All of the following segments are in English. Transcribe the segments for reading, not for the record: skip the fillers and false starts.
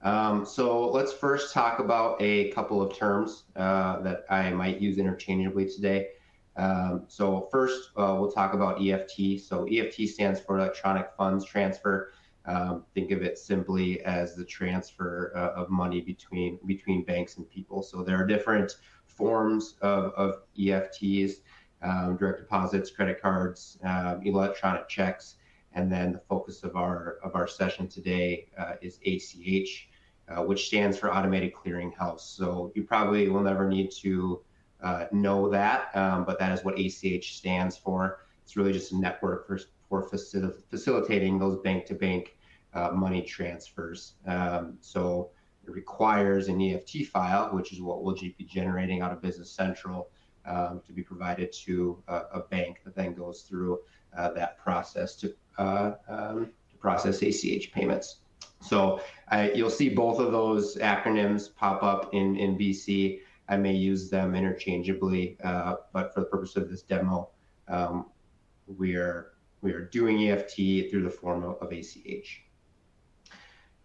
So let's first talk about a couple of terms that I might use interchangeably today. So first, we'll talk about EFT. So EFT stands for electronic funds transfer. Think of it simply as the transfer of money between banks and people. So there are different forms of EFTs, direct deposits, credit cards, electronic checks, and then the focus of our session today is ACH, which stands for Automated Clearing House. So you probably will never need to know that, but that is what ACH stands for. It's really just a network for facilitating those bank-to-bank money transfers. So it requires an EFT file, which is what we'll be generating out of Business Central, to be provided to a bank that then goes through that process to process ACH payments. So you'll see both of those acronyms pop up in BC. I may use them interchangeably, but for the purpose of this demo, we are doing EFT through the form of ACH.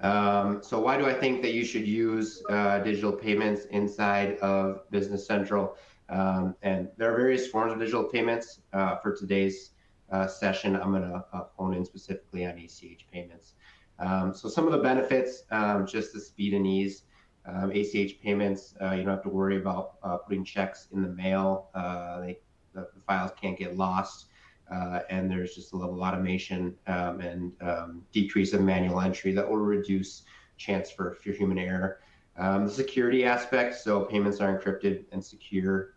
So why do I think that you should use digital payments inside of Business Central? And there are various forms of digital payments. For today's session, I'm going to hone in specifically on ACH payments. So some of the benefits, just the speed and ease. ACH payments, you don't have to worry about putting checks in the mail. The files can't get lost. And there's just a level of automation and decrease of manual entry that will reduce chance for human error. The security aspect, so payments are encrypted and secure,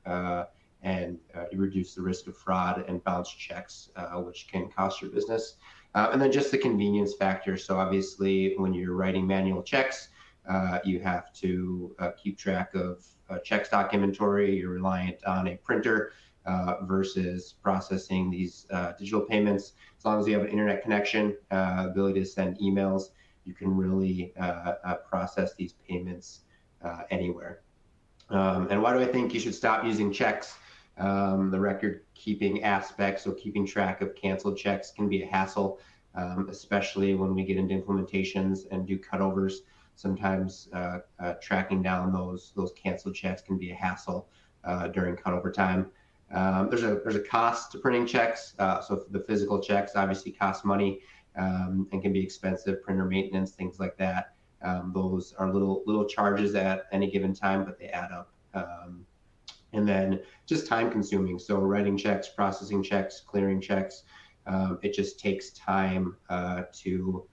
and you reduce the risk of fraud and bounce checks, which can cost your business. And then just the convenience factor. So obviously, when you're writing manual checks, you have to keep track of check stock inventory. You're reliant on a printer versus processing these digital payments. As long as you have an internet connection, ability to send emails, you can really process these payments anywhere. And why do I think you should stop using checks? The record keeping aspect, so keeping track of canceled checks can be a hassle, especially when we get into implementations and do cutovers. Sometimes tracking down those canceled checks can be a hassle during cutover time. There's a cost to printing checks. So the physical checks obviously cost money and can be expensive, printer maintenance, things like that. Those are little charges at any given time, but they add up. And then just time consuming. So writing checks, processing checks, clearing checks, it just takes time to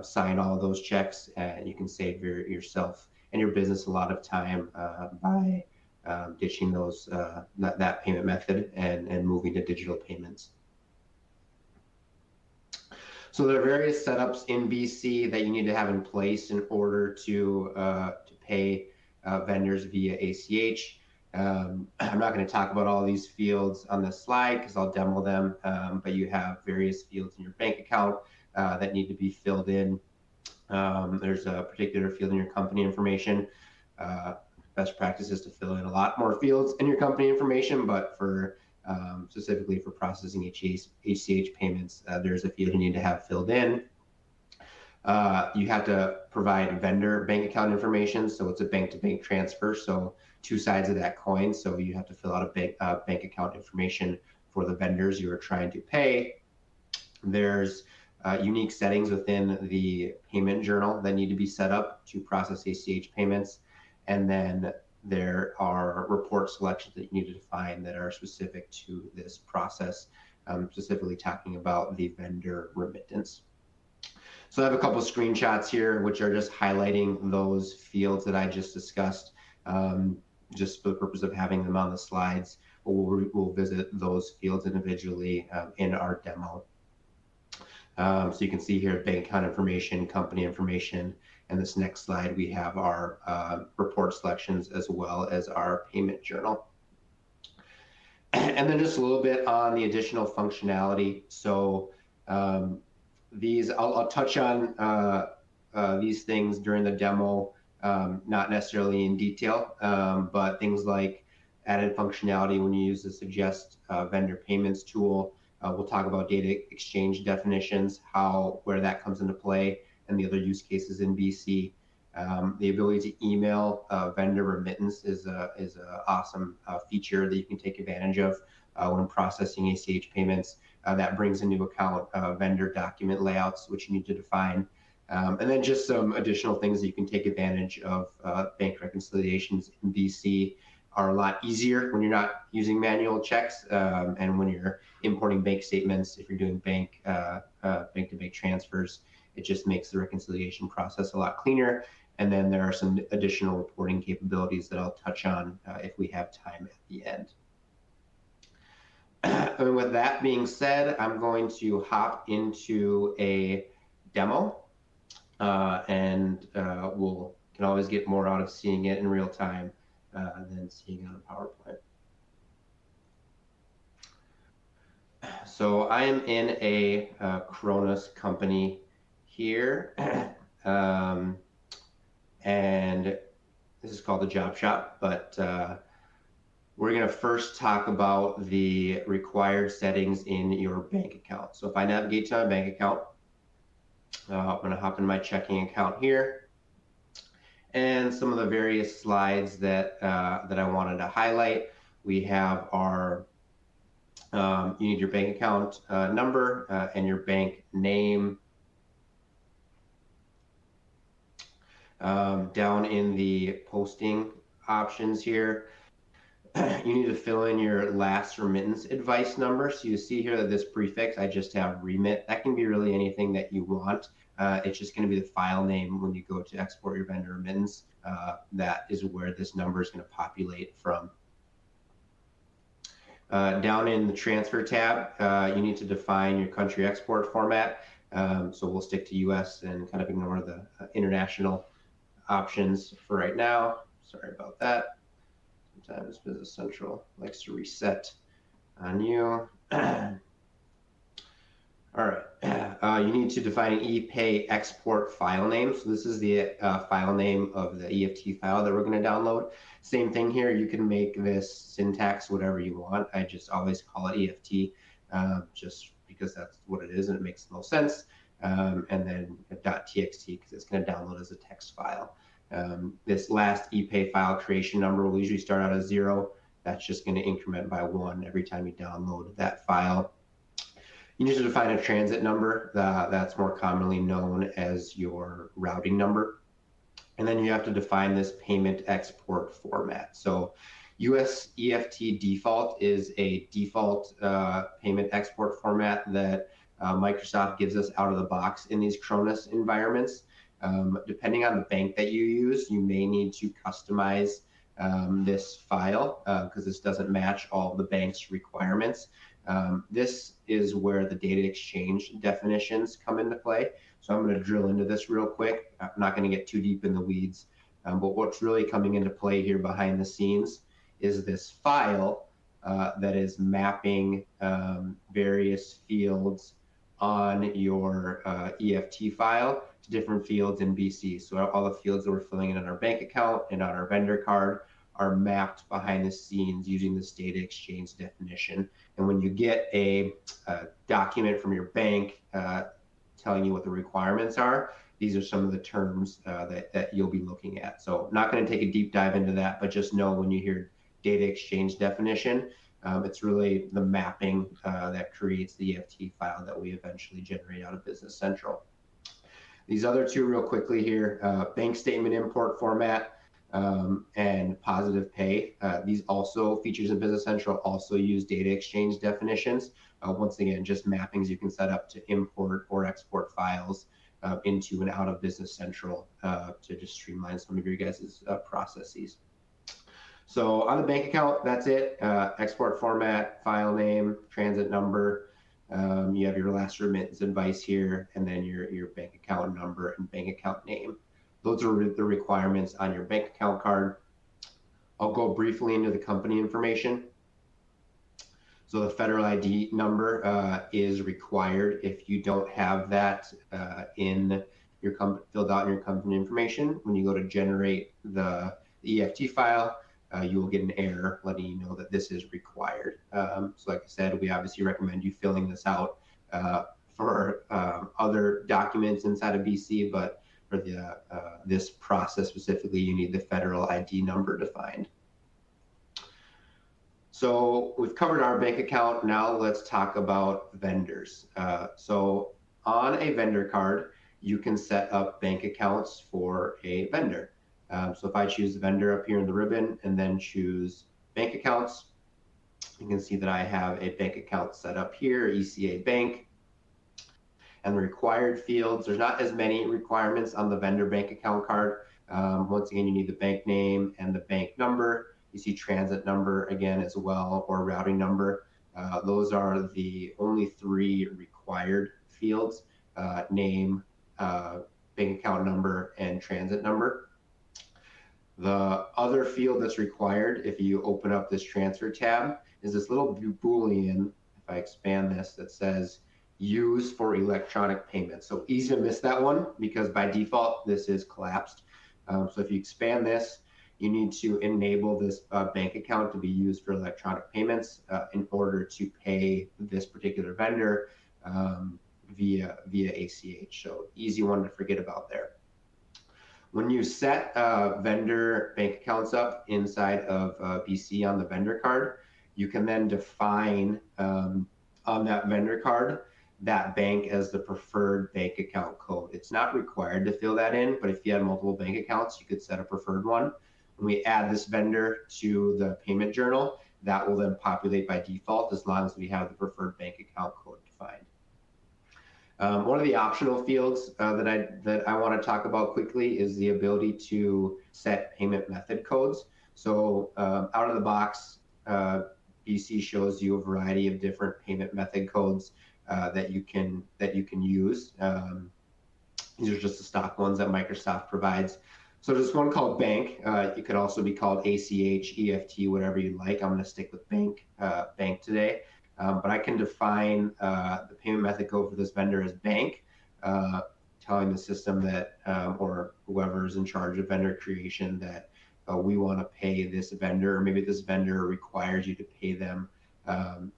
sign all of those checks, and you can save yourself and your business a lot of time by ditching that payment method and moving to digital payments. So there are various setups in BC that you need to have in place in order to pay vendors via ACH. I'm not going to talk about all these fields on this slide because I'll demo them, but you have various fields in your bank account that need to be filled in. There's a particular field in your company information. Best practice is to fill in a lot more fields in your company information, but for specifically for processing ACH payments, there's a field you need to have filled in. You have to provide vendor bank account information, so it's a bank-to-bank transfer, so two sides of that coin. So you have to fill out a bank account information for the vendors you are trying to pay. There's unique settings within the payment journal that need to be set up to process ACH payments. And then there are report selections that you need to define that are specific to this process, specifically talking about the vendor remittance. So I have a couple of screenshots here, which are just highlighting those fields that I just discussed, just for the purpose of having them on the slides. We'll visit those fields individually in our demo. So you can see here bank account information, company information, and this next slide we have our report selections as well as our payment journal. And then just a little bit on the additional functionality. So these, I'll touch on these things during the demo, not necessarily in detail, but things like added functionality when you use the suggest vendor payments tool. We'll talk about data exchange definitions, where that comes into play, and the other use cases in BC. The ability to email vendor remittance is a awesome feature that you can take advantage of when processing ACH payments. That brings into account vendor document layouts, which you need to define. And then just some additional things that you can take advantage of. Bank reconciliations in BC are a lot easier when you're not using manual checks, and when you're importing bank statements. If you're doing bank-to-bank transfers, it just makes the reconciliation process a lot cleaner. And then there are some additional reporting capabilities that I'll touch on if we have time at the end. And with that being said, I'm going to hop into a demo, and we'll can always get more out of seeing it in real time than seeing it on a PowerPoint. So I am in a Kronos company here, and this is called the Job Shop, but we're going to first talk about the required settings in your bank account. So if I navigate to my bank account, I'm going to hop in my checking account here, and some of the various slides that that I wanted to highlight. We have our you need your bank account number and your bank name. Down in the posting options here, you need to fill in your last remittance advice number. So you see here that this prefix, I just have remit. That can be really anything that you want. It's just going to be the file name when you go to export your vendor remittance. That is where this number is going to populate from. Down in the transfer tab, you need to define your country export format. So we'll stick to US and kind of ignore the international options for right now. Sorry about that. Sometimes Business Central likes to reset on you. All right, you need to define an ePay export file name. So this is the file name of the EFT file that we're going to download. Same thing here. You can make this syntax whatever you want. I just always call it EFT, just because that's what it is and it makes the most sense. And then .txt because it's going to download as a text file. This last ePay file creation number will usually start out as 0. That's just going to increment by 1 every time you download that file. You need to define a transit number that's more commonly known as your routing number. And then you have to define this payment export format. So US EFT default is a default payment export format that Microsoft gives us out of the box in these Kronos environments. Depending on the bank that you use, you may need to customize this file because this doesn't match all the bank's requirements. This is where the data exchange definitions come into play. So I'm going to drill into this real quick. I'm not going to get too deep in the weeds, but what's really coming into play here behind the scenes is this file that is mapping various fields on your EFT file to different fields in BC. So all the fields that we're filling in on our bank account and on our vendor card are mapped behind the scenes using this data exchange definition. And when you get a document from your bank telling you what the requirements are, these are some of the terms that you'll be looking at. So not going to take a deep dive into that, but just know when you hear data exchange definition, it's really the mapping that creates the EFT file that we eventually generate out of Business Central. These other two real quickly here, bank statement import format and positive pay. These also features in Business Central also use data exchange definitions. Once again, just mappings you can set up to import or export files into and out of Business Central to just streamline some of your guys' processes. So on the bank account, that's it. Export format, file name, transit number. You have your last remittance advice here, and then your bank account number and bank account name. Those are the requirements on your bank account card. I'll go briefly into the company information. So the federal ID number is required. If you don't have that in your filled out in your company information, when you go to generate the EFT file, you will get an error letting you know that this is required. So like I said, we obviously recommend you filling this out for other documents inside of BC, but this process specifically, you need the federal ID number defined. So we've covered our bank account. Now let's talk about vendors. So on a vendor card, you can set up bank accounts for a vendor. So if I choose the vendor up here in the ribbon and then choose bank accounts, you can see that I have a bank account set up here, ECA Bank. And the required fields, there's not as many requirements on the vendor bank account card. Once again, you need the bank name and the bank number. You see transit number again as well, or routing number. Those are the only 3 required fields, name, bank account number, and transit number. The other field that's required, if you open up this transfer tab, is this little Boolean, if I expand this, that says use for electronic payments. So easy to miss that one because by default, this is collapsed. So if you expand this, you need to enable this bank account to be used for electronic payments in order to pay this particular vendor via ACH. So easy one to forget about there. When you set vendor bank accounts up inside of BC on the vendor card, you can then define on that vendor card that bank as the preferred bank account code. It's not required to fill that in, but if you had multiple bank accounts, you could set a preferred one. When we add this vendor to the payment journal, that will then populate by default as long as we have the preferred bank account code defined. One of the optional fields that I want to talk about quickly is the ability to set payment method codes. So out of the box, BC shows you a variety of different payment method codes that you can use. These are just the stock ones that Microsoft provides. So there's one called bank. It could also be called ACH, EFT, whatever you like. I'm going to stick with bank today. But I can define the payment method code for this vendor as bank, telling the system that, or whoever's in charge of vendor creation, that we want to pay this vendor, or maybe this vendor requires you to pay them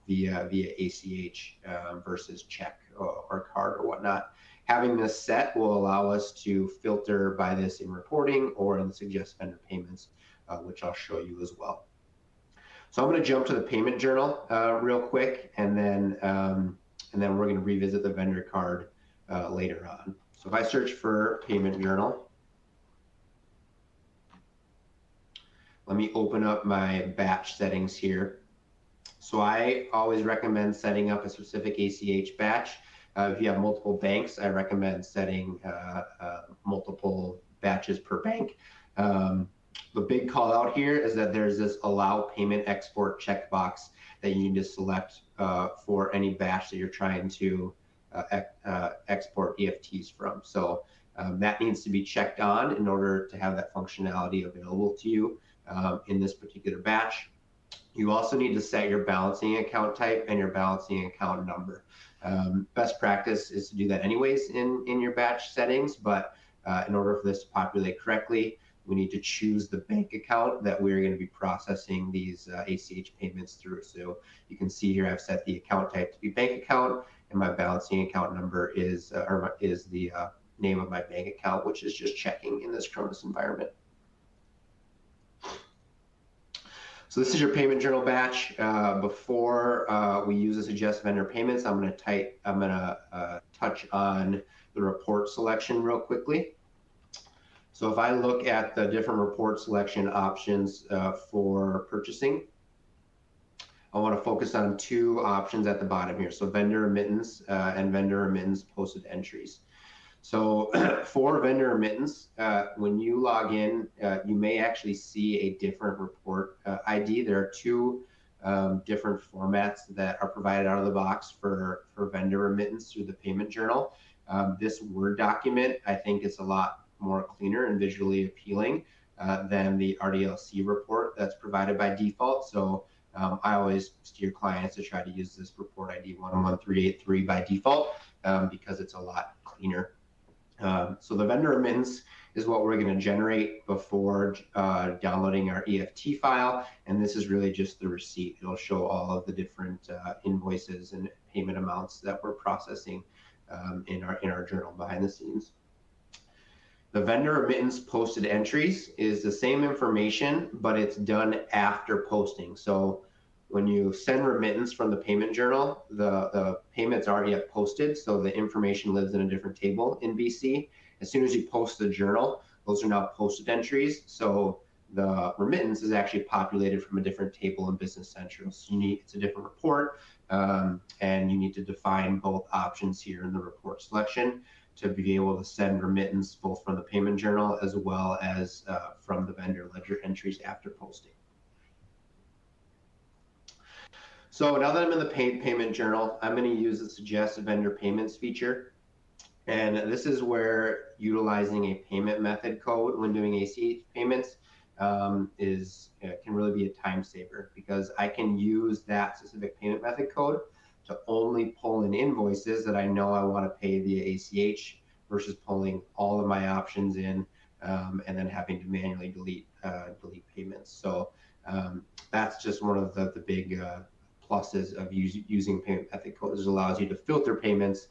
via ACH versus check or card or whatnot. Having this set will allow us to filter by this in reporting or in the suggest vendor payments, which I'll show you as well. So I'm going to jump to the payment journal real quick, and then we're going to revisit the vendor card later on. So if I search for payment journal, let me open up my batch settings here. So I always recommend setting up a specific ACH batch. If you have multiple banks, I recommend setting multiple batches per bank. The big call out here is that there's this allow payment export checkbox that you need to select for any batch that you're trying to export EFTs from. So that needs to be checked on in order to have that functionality available to you in this particular batch. You also need to set your balancing account type and your balancing account number. Best practice is to do that anyways in your batch settings, but in order for this to populate correctly, we need to choose the bank account that we're going to be processing these ACH payments through. So you can see here I've set the account type to be bank account, and my balancing account number is the name of my bank account, which is just checking in this Cronus environment. So this is your payment journal batch. Before we use the suggest vendor payments, I'm going to touch on the report selection real quickly. So if I look at the different report selection options for purchasing, I want to focus on 2 options at the bottom here. So vendor remittance and vendor remittance posted entries. So for vendor remittance, when you log in, you may actually see a different report ID. There are 2 different formats that are provided out of the box for vendor remittance through the payment journal. This Word document, I think, is a lot more cleaner and visually appealing than the RDLC report that's provided by default. So I always steer clients to try to use this report ID 111383 by default because it's a lot cleaner. So the vendor remittance is what we're going to generate before downloading our EFT file, and this is really just the receipt. It'll show all of the different invoices and payment amounts that we're processing in our journal behind the scenes. The vendor remittance posted entries is the same information, but it's done after posting. So when you send remittance from the payment journal, the payment's already yet posted, so the information lives in a different table in BC. As soon as you post the journal, those are now posted entries. So the remittance is actually populated from a different table in Business Central. So it's a different report, and you need to define both options here in the report selection to be able to send remittance both from the payment journal as well as from the vendor ledger entries after posting. So now that I'm in the payment journal, I'm going to use the suggest vendor payments feature. And this is where utilizing a payment method code when doing ACH payments can really be a time saver, because I can use that specific payment method code to only pull in invoices that I know I want to pay via ACH versus pulling all of my options in and then having to manually delete payments. So that's just one of the big pluses of using payment method codes. It allows you to filter payments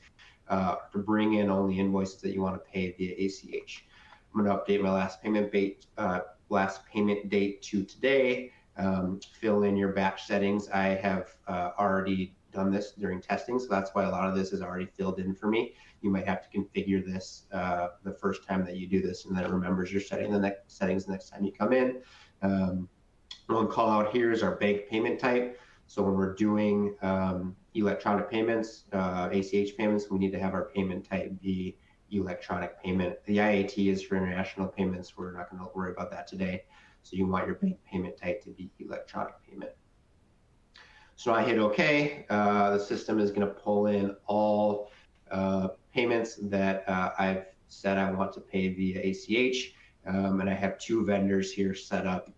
to bring in only invoices that you want to pay via ACH. I'm going to update my last payment date to today. Fill in your batch settings. I have already done this during testing, so that's why a lot of this is already filled in for me. You might have to configure this the first time that you do this, and then it remembers your settings the next time you come in. One call out here is our bank payment type. So when we're doing electronic payments, ACH payments, we need to have our payment type be electronic payment. The IAT is for international payments. We're not going to worry about that today. So you want your bank payment type to be electronic payment. So I hit OK. The system is going to pull in all payments that I've said I want to pay via ACH. And I have two vendors here set up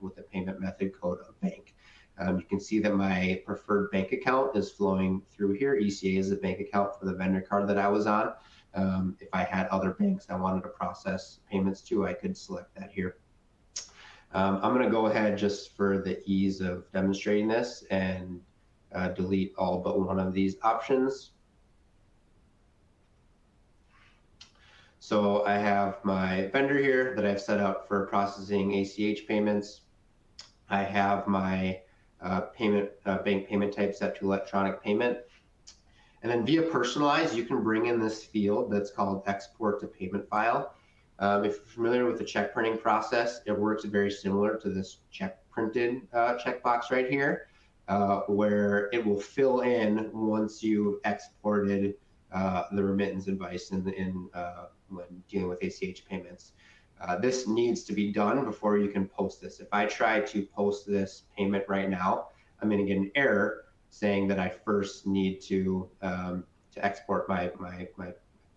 with the payment method code of bank. You can see that my preferred bank account is flowing through here. ECA is the bank account for the vendor card that I was on. If I had other banks I wanted to process payments to, I could select that here. I'm going to go ahead, just for the ease of demonstrating this, and delete all but one of these options. So I have my vendor here that I've set up for processing ACH payments. I have my bank payment type set to electronic payment. And then via personalize, you can bring in this field that's called export to payment file. If you're familiar with the check printing process, it works very similar to this check printed checkbox right here, where it will fill in once you've exported the remittance advice when dealing with ACH payments. This needs to be done before you can post this. If I try to post this payment right now, I'm going to get an error saying that I first need to export my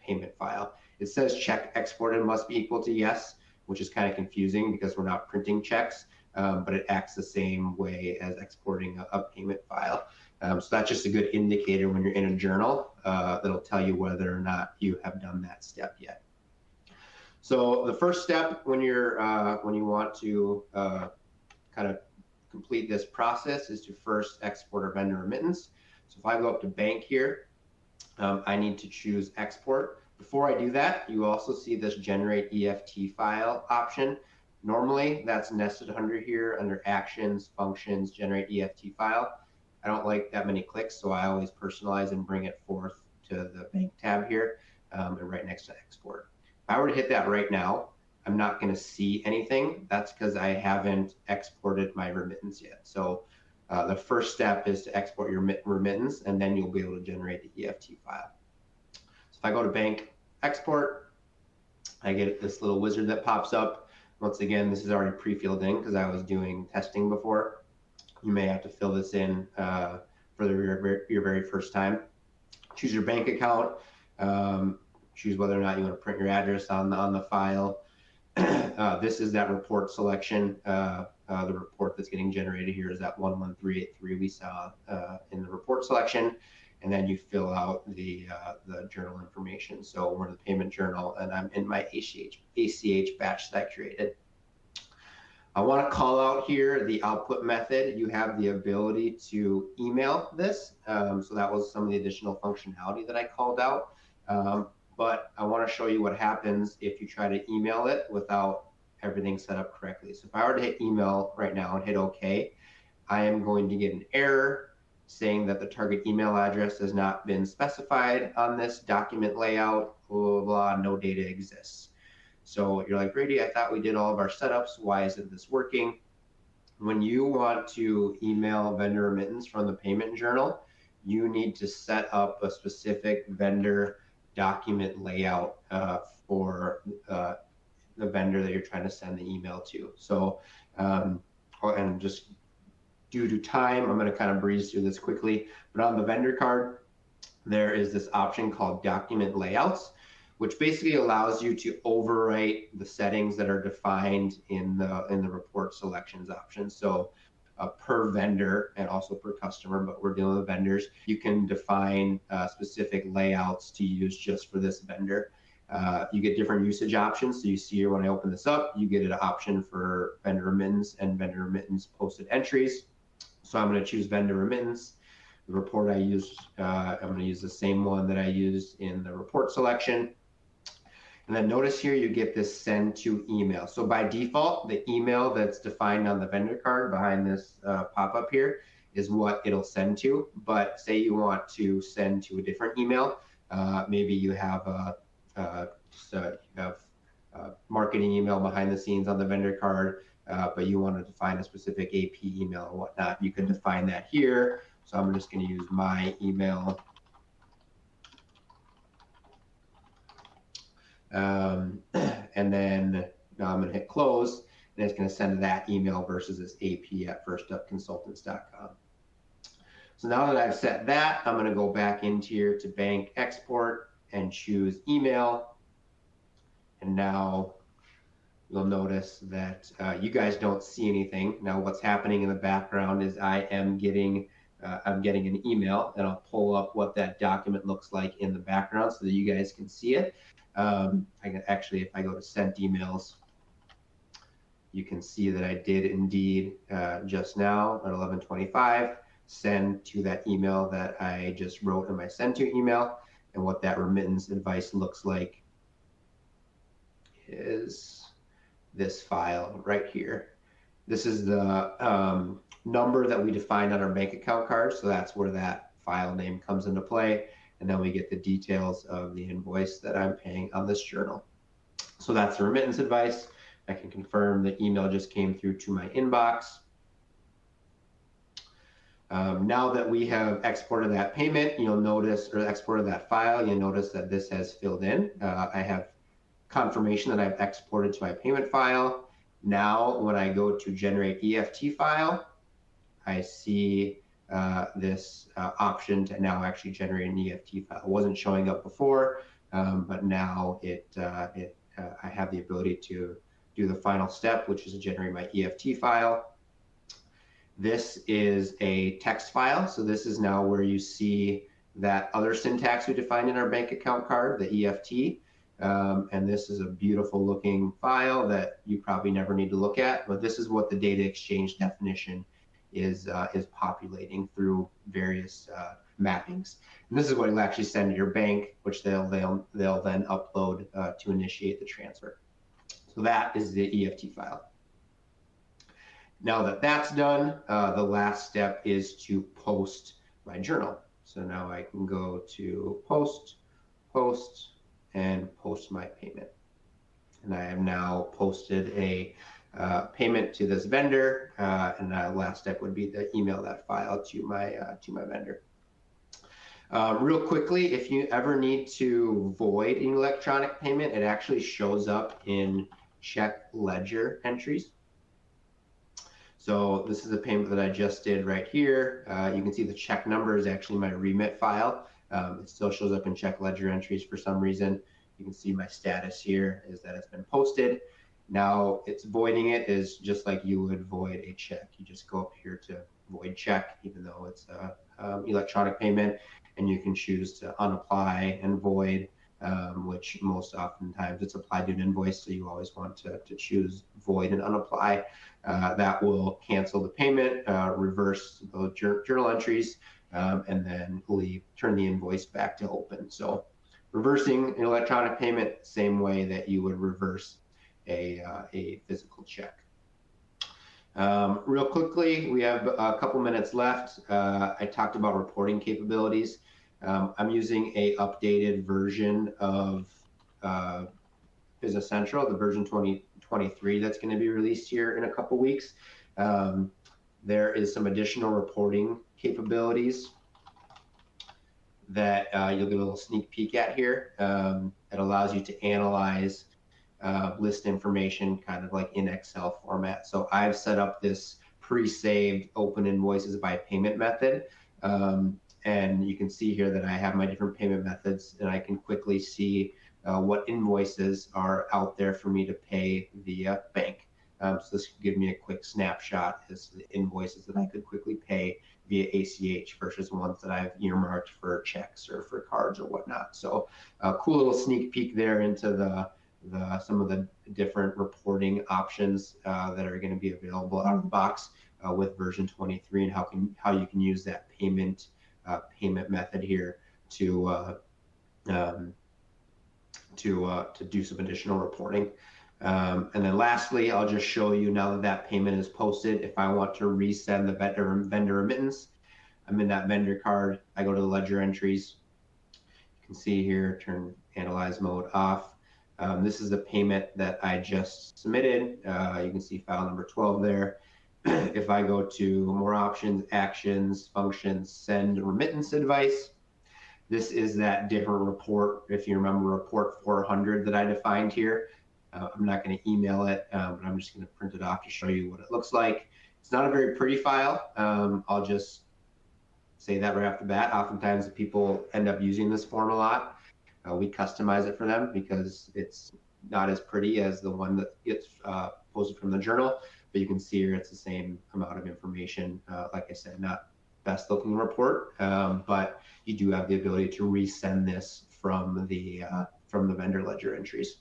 payment file. It says check exported must be equal to yes, which is kind of confusing because we're not printing checks, but it acts the same way as exporting a payment file. So that's just a good indicator when you're in a journal that'll tell you whether or not you have done that step yet. So the first step when you want to kind of complete this process is to first export our vendor remittance. So if I go up to bank here, I need to choose export. Before I do that, you also see this generate EFT file option. Normally that's nested under here under actions, functions, generate EFT file. I don't like that many clicks, so I always personalize and bring it forth to the bank tab here and right next to export. If I were to hit that right now, I'm not going to see anything. That's because I haven't exported my remittance yet. So the first step is to export your remittance, and then you'll be able to generate the EFT file. So if I go to bank export, I get this little wizard that pops up. Once again, this is already pre-filled in because I was doing testing before. You may have to fill this in for your very first time. Choose your bank account. Choose whether or not you want to print your address on the file. This is that report selection. The report that's getting generated here is that 11383 we saw in the report selection, and then you fill out the journal information. So we're in the payment journal, and I'm in my ACH batch that I created. I want to call out here the output method. You have the ability to email this. So that was some of the additional functionality that I called out. but I want to show you what happens if you try to email it without everything set up correctly. So if I were to hit email right now and hit OK, I am going to get an error saying that the target email address has not been specified on this document layout, blah, blah, blah, no data exists. So you're like, Brady, I thought we did all of our setups. Why isn't this working? When you want to email vendor remittance from the payment journal, you need to set up a specific vendor document layout for the vendor that you're trying to send the email to. So, and just due to time, I'm going to kind of breeze through this quickly. But on the vendor card, there is this option called document layouts, which basically allows you to overwrite the settings that are defined in the report selections option. So per vendor and also per customer, but we're dealing with vendors, you can define specific layouts to use just for this vendor. You get different usage options. So you see here when I open this up, you get an option for vendor remittance and vendor remittance posted entries. So I'm going to choose vendor remittance. The report I use, I'm going to use the same one that I used in the report selection. And then notice here you get this send to email. So by default, the email that's defined on the vendor card behind this pop-up here is what it'll send to. But say you want to send to a different email, maybe you have a marketing email behind the scenes on the vendor card, but you want to define a specific AP email or whatnot. You can define that here. So I'm just going to use my email. And then now I'm going to hit close, and it's going to send that email versus this ap@firstupconsultants.com. So now that I've set that, I'm going to go back into here to bank export and choose email. And now you'll notice that you guys don't see anything. Now what's happening in the background is I'm getting an email, and I'll pull up what that document looks like in the background so that you guys can see it. I can actually, if I go to sent emails, you can see that I did indeed just now at 11:25 send to that email that I just wrote in my send to email. And what that remittance advice looks like is this file right here. This is the number that we defined on our bank account card. So that's where that file name comes into play. And then we get the details of the invoice that I'm paying on this journal. So that's the remittance advice. I can confirm the email just came through to my inbox. Now that we have exported that payment, you'll notice, or exported that file, you'll notice that this has filled in. I have confirmation that I've exported to my payment file. Now, when I go to generate EFT file, I see this option to now actually generate an EFT file. It wasn't showing up before, but now I have the ability to do the final step, which is to generate my EFT file. This is a text file. So this is now where you see that other syntax we defined in our bank account card, the EFT. And this is a beautiful looking file that you probably never need to look at, but this is what the data exchange definition is populating through various mappings. And this is what you'll actually send to your bank, which they'll then upload to initiate the transfer. So that is the EFT file. Now that that's done, the last step is to post my journal. So now I can go to post, and post my payment. And I have now posted a payment to this vendor, and the last step would be to email that file to my vendor. Real quickly, if you ever need to void an electronic payment, it actually shows up in check ledger entries. So this is a payment that I just did right here. You can see the check number is actually my remit file. It still shows up in check ledger entries for some reason. You can see my status here is that it's been posted. Now it's voiding it is just like you would void a check. You just go up here to void check, even though it's a electronic payment, and you can choose to unapply and void, which most oftentimes it's applied to an invoice. So you always want to choose void and unapply. That will cancel the payment, reverse the journal entries, and then turn the invoice back to open. So reversing an electronic payment, same way that you would reverse a physical check. Real quickly, we have a couple minutes left. I talked about reporting capabilities. I'm using a updated version of Business Central, the version 2023 that's going to be released here in a couple weeks. There is some additional reporting capabilities that you'll get a little sneak peek at here. It allows you to analyze list information kind of like in Excel format. So I've set up this pre-saved open invoices by payment method. And you can see here that I have my different payment methods, and I can quickly see what invoices are out there for me to pay via bank. So this could give me a quick snapshot as to the invoices that I could quickly pay via ACH versus ones that I've earmarked for checks or for cards or whatnot. So a cool little sneak peek there into some of the different reporting options that are going to be available out of the box with version 23, and how you can use that payment method here to do some additional reporting. And then lastly, I'll just show you, now that payment is posted, if I want to resend the vendor remittance, I'm in that vendor card. I go to the ledger entries. You can see here, turn analyze mode off. This is the payment that I just submitted. You can see file number 12 there. If I go to more options, actions, functions, send remittance advice, this is that different report. If you remember report 400 that I defined here, I'm not going to email it, but I'm just going to print it off to show you what it looks like. It's not a very pretty file. I'll just say that right off the bat. Oftentimes people end up using this form a lot. We customize it for them because it's not as pretty as the one that gets posted from the journal, but you can see here it's the same amount of information. Like I said, not best looking report, but you do have the ability to resend this from the vendor ledger entries.